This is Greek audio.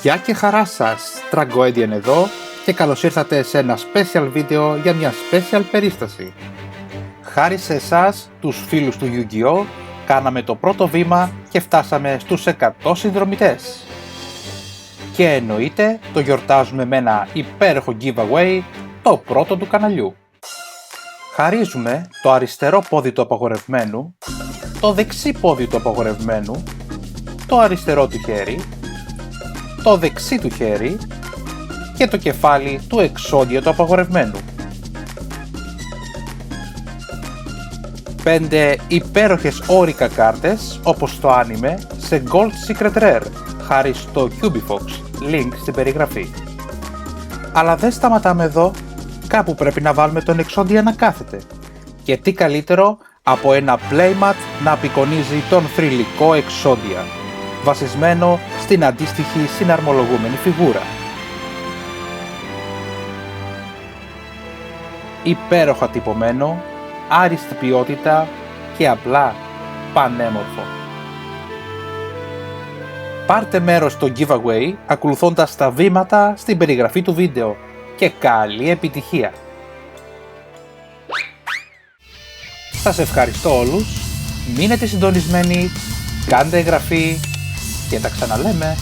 Γεια και χαρά σας, Tragoedian εδώ και καλώς ήρθατε σε ένα special βίντεο για μια special περίσταση. Χάρη σε εσάς, τους φίλους του Yu-Gi-Oh, κάναμε το πρώτο βήμα και φτάσαμε στους 100 συνδρομητές. Και εννοείται το γιορτάζουμε με ένα υπέροχο giveaway, το πρώτο του καναλιού. Χαρίζουμε το αριστερό πόδι του απαγορευμένου, το δεξί πόδι του απαγορευμένου, το αριστερό του χέρι, το δεξί του χέρι και το κεφάλι του εξόντια του απαγορευμένου. 5 υπέροχες όρικα κάρτες όπως το anime σε Gold Secret Rare χάρη στο Cubifox, link στην περιγραφή. Αλλά δεν σταματάμε εδώ, κάπου πρέπει να βάλουμε τον εξόντια να κάθεται. Και τι καλύτερο από ένα playmat να απεικονίζει τον θρυλικό εξόντια, βασισμένο στην αντίστοιχη συναρμολογούμενη φιγούρα. Υπέροχα τυπωμένο, άριστη ποιότητα και απλά πανέμορφο. Πάρτε μέρος στο giveaway ακολουθώντας τα βήματα στην περιγραφή του βίντεο και καλή επιτυχία! Σας ευχαριστώ όλους, μείνετε συντονισμένοι, κάντε εγγραφή και τα ξαναλέμε!